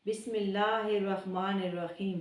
बिस्मिल्लाहिर्रहमानिर्रहीम।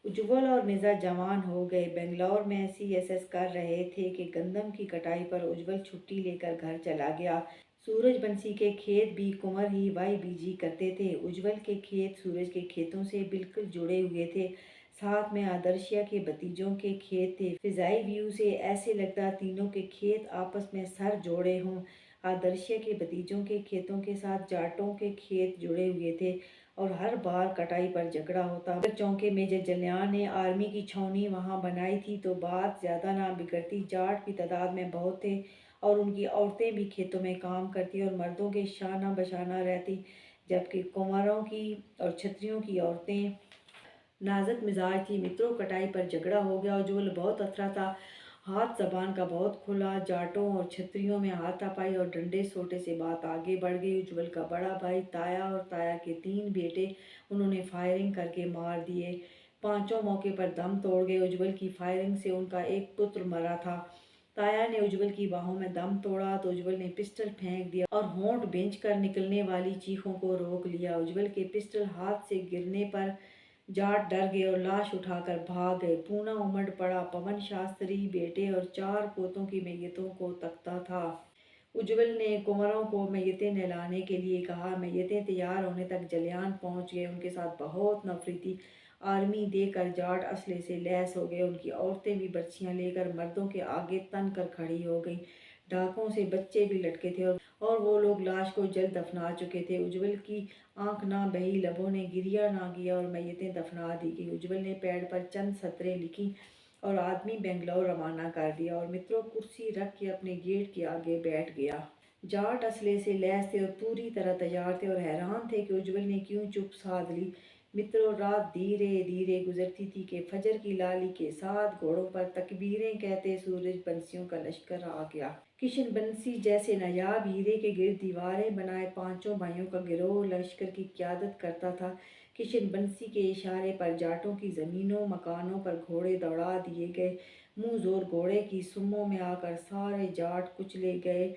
उज्ज्वल और मिर्ज़ा जवान हो गए। बेंगलौर में सीएसएस कर रहे थे कि गंदम की कटाई पर उज्ज्वल छुट्टी लेकर घर चला गया। सूरजबंसी के खेत भी कुंवर ही वाई बीजी करते थे। उज्ज्वल के खेत सूरज के खेतों से बिल्कुल जुड़े हुए थे। साथ में आदर्शिया के भतीजों के खेत थे। फिजाई व्यू से ऐसे लगता तीनों के खेत आपस में सर जोड़े हों। आदर्शिया के भतीजों के खेतों के साथ जाटों के खेत जुड़े हुए थे और हर बार कटाई पर झगड़ा होता। चौके मेजर जलियान ने आर्मी की छावनी वहां बनाई थी तो बात ज़्यादा ना बिगड़ती। जाट भी तादाद में बहुत थे और उनकी औरतें भी खेतों में काम करती और मर्दों के शाना बशाना रहती, जबकि कुंवरों की और छतरियों की औरतें नाजुक मिजाज थी। मित्रों, कटाई पर झगड़ा हो गया और जो बहुत अथरा था। हाथ जबान का बहुत खुला। जाटों और छतरियों में हाथापाई और डंडे सोटे से बात आगे बढ़ गई। उज्ज्वल का बड़ा भाई ताया और ताया के 3 बेटे उन्होंने फायरिंग करके मार दिए। पांचों मौके पर दम तोड़ गए। उज्ज्वल की फायरिंग से उनका एक पुत्र मरा था। ताया ने उज्ज्वल की बाहों में दम तोड़ा तो उज्ज्वल ने पिस्टल फेंक दिया और होंठ बेंच कर निकलने वाली चीखों को रोक लिया। उज्ज्वल के पिस्टल हाथ से गिरने पर जाट डर गए और लाश उठाकर भाग गए। पूना उमड़ पड़ा। पवन शास्त्री बेटे और 4 पोतों की मैयतों को तकता था। उज्ज्वल ने कुंवरों को मैयतें नहलाने के लिए कहा। मैयतें तैयार होने तक जलियान पहुंच गए। उनके साथ बहुत नफरती आर्मी देकर जाट असले से लैस हो गए। उनकी औरतें भी बर्छियां लेकर मर्दों के आगे तन कर खड़ी हो गई। डाकों से बच्चे भी लटके थे और वो लोग लाश को जल्द दफना चुके थे। उज्ज्वल की आंख ना बही, लबों ने गिरिया ना किया और मैयतें दफना दी गई। उज्ज्वल ने पैड पर चंद सतरें लिखी और आदमी बेंगलौर रवाना कर दिया और मित्रों कुर्सी रख के अपने गेट के आगे बैठ गया। जाट असले से लैस थे और पूरी तरह तैयार थे और हैरान थे कि उज्ज्वल ने क्यों चुप साध ली। मित्रों, रात धीरे धीरे गुजरती थी कि फजर की लाली के साथ घोड़ों पर तकबीरें कहते सूरज बंसियों का लश्कर आ गया। किशन बंसी जैसे नायाब हीरे के गिर्द दीवारें बनाए पांचों भाइयों का गिरोह लश्कर की क्यादत करता था। किशन बंसी के इशारे पर जाटों की जमीनों मकानों पर घोड़े दौड़ा दिए गए। मुंह जोर घोड़े की सुमों में आकर सारे जाट कुचले गए।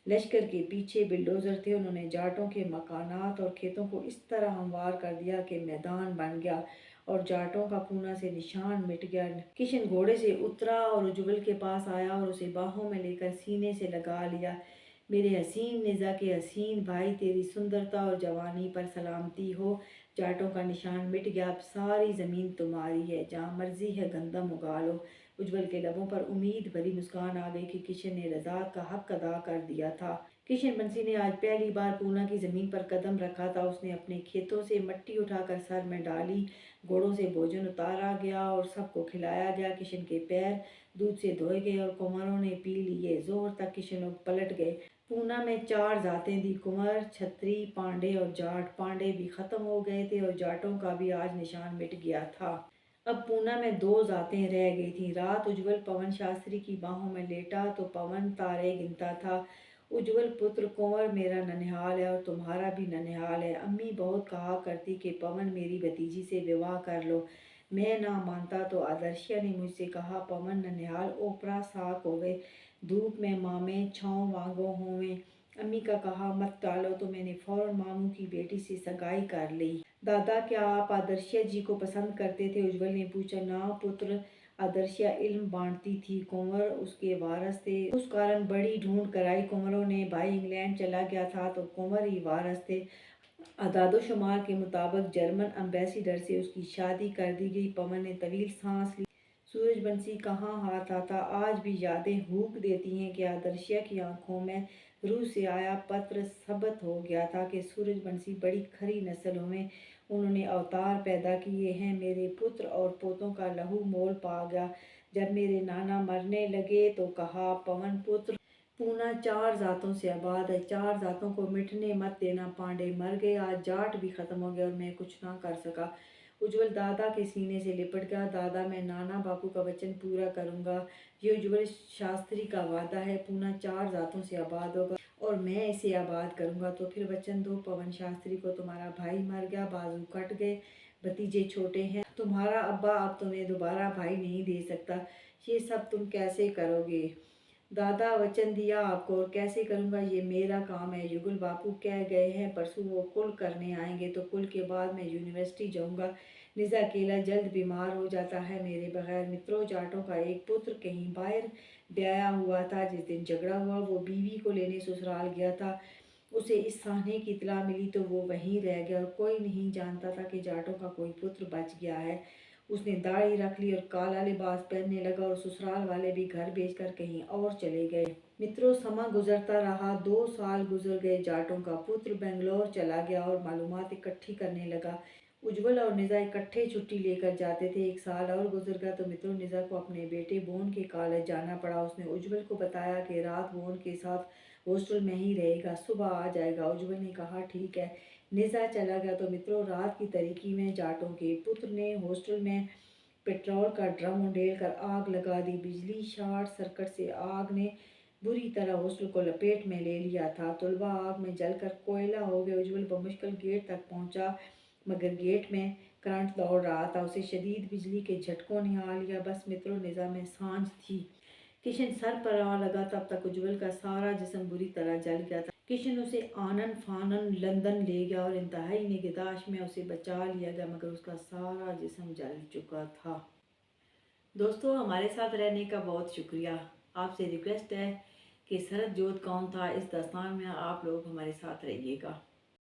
लश्कर के पीछे बिल्डोजर थे। उन्होंने जाटों के मकानात और खेतों को इस तरह हमवार कर दिया कि मैदान बन गया और जाटों का पूना से निशान मिट गया। किशन घोड़े से उतरा और उज्ज्वल के पास आया और उसे बाहों में लेकर सीने से लगा लिया। मेरे हसीन निज़ा के हसीन भाई, तेरी सुंदरता और जवानी पर सलामती हो। जाटों का निशान मिट गया। अब सारी ज़मीन तुम्हारी है, जहाँ मर्जी है गंदम उगा लो। उज्ज्वल के लबों पर उम्मीद भरी मुस्कान आ गई कि किशन ने रज़ा का हक अदा कर दिया था। किशन बंसी ने आज पहली बार पूना की ज़मीन पर कदम रखा था। उसने अपने खेतों से मिट्टी उठाकर सर में डाली। घोड़ों से भोजन उतारा गया और सबको खिलाया गया। किशन के पैर दूध से धोए गए और कुंवरों ने पी लिए। जोर तक किशन लोग पलट गए। पूना में 4 जातें थी, कुंवर, छत्री, पांडे और जाट। पांडे भी खत्म हो गए थे और जाटों का भी आज निशान मिट गया था। अब पूना में 2 जातें रह गई थीं। रात उज्ज्वल पवन शास्त्री की बाहों में लेटा तो पवन तारे गिनता था। उज्ज्वल पुत्र कुंवर, मेरा ननिहाल है और तुम्हारा भी ननिहाल है। अम्मी बहुत कहा करती कि पवन मेरी भतीजी से विवाह कर लो। मैं ना मानता तो आदर्शिया ने मुझसे कहा पवन ननिहाल ओपरा साक होवे, धूप में मामे छाँव वांगो होवे। अम्मी का कहा मत टालो तो मैंने फौरन मामू की बेटी से सगाई कर ली। दादा, क्या आप आदर्शिया जी को पसंद करते थे? उज्ज्वल ने पूछा। ना पुत्र, आदर्शिया इल्म बांटती थी, कुंवर उसके वारस थे। उस कारण बड़ी ढूंढ कराई। कुंवरों ने भाई इंग्लैंड चला गया था तो कुंवर ही वारस थे। अदादोशुमार के मुताबिक जर्मन एम्बेसडर से उसकी शादी कर दी गई। पवन ने तवील सांस ली। सूरजबंसी कहाँ हाथ आता। आज भी यादें हूक देती हैं कि आदर्शिया की आंखों में रूस से आया पत्र सबत हो गया था कि सूरजबंसी बड़ी खरी नस्ल में उन्होंने अवतार पैदा किए हैं। मेरे पुत्र और पोतों का लहू मोल पा गया। जब मेरे नाना मरने लगे तो कहा पवन पुत्र, पूना 4 जातों से आबाद है, 4 जातों को मिटने मत देना। पांडे मर गए, आज जाट भी खत्म हो गया और मैं कुछ ना कर सका। उज्ज्वल दादा के सीने से लिपट गया। दादा, मैं नाना बापू का वचन पूरा करूंगा। ये उज्ज्वल शास्त्री का वादा है। पूना 4 जातों से आबाद होगा और मैं इसे आबाद करूंगा। तो फिर वचन दो पवन शास्त्री को, तुम्हारा भाई मर गया, बाजू कट गए, भतीजे छोटे हैं, तुम्हारा अब्बा अब तुम्हें दोबारा भाई नहीं दे सकता। ये सब तुम कैसे करोगे? दादा वचन दिया आपको और कैसे करूँगा, ये मेरा काम है। युगल बापू कह गए हैं परसों वो कुल करने आएंगे, तो कुल के बाद मैं यूनिवर्सिटी जाऊँगा। निज़ा अकेला जल्द बीमार हो जाता है मेरे बगैर। मित्रों, जाटों का एक पुत्र कहीं बाहर ब्याया हुआ था। जिस दिन झगड़ा हुआ वो बीवी को लेने ससुराल गया था। उसे इस साहने की इतला मिली तो वो वहीं रह गया और कोई नहीं जानता था कि जाटों का कोई पुत्र बच गया है। उसने दाढ़ी रख ली और काला लिबास पहनने लगा और ससुराल वाले भी घर बेचकर कहीं और चले गए। मित्रों, समा गुजरता रहा। 2 साल गुजर गए। जाटों का पुत्र बेंगलोर चला गया और मालूमात इकट्ठी करने लगा। उज्जवल और निज़ा इकट्ठे छुट्टी लेकर जाते थे। 1 साल और गुजर गया तो मित्रों, निज़ा को अपने बेटे बोन के कॉलेज जाना पड़ा। उसने उज्जवल को बताया कि रात बोन के साथ हॉस्टल में ही रहेगा, सुबह आ जाएगा। उज्जवल ने कहा ठीक है। निज़ा चला गया तो मित्रों, रात की तारीकी में जाटों के पुत्र ने हॉस्टल में पेट्रोल का ड्रम उंडेल कर आग लगा दी। बिजली शॉर्ट सर्किट से आग ने बुरी तरह हॉस्टल को लपेट में ले लिया था। तुलबा आग में जलकर कोयला हो गए। उज्जवल बमुश्किल गेट तक पहुंचा, मगर गेट में करंट दौड़ रहा था। उसे शदीद बिजली के झटकों ने आ लिया। बस मित्रों, निज़ा में सांझ थी। किशन सर पर आ लगा। तब तक उज्जवल का सारा जिस्म बुरी तरह जल गया था। किशन उसे आनन फानन लंदन ले गया और इंतहाई निगहदाश्त में उसे बचा लिया गया, मगर उसका सारा जिस्म जल चुका था। दोस्तों, हमारे साथ रहने का बहुत शुक्रिया। आपसे रिक्वेस्ट है कि सरहद जोध कौन था, इस दास्तान में आप लोग हमारे साथ रहिएगा।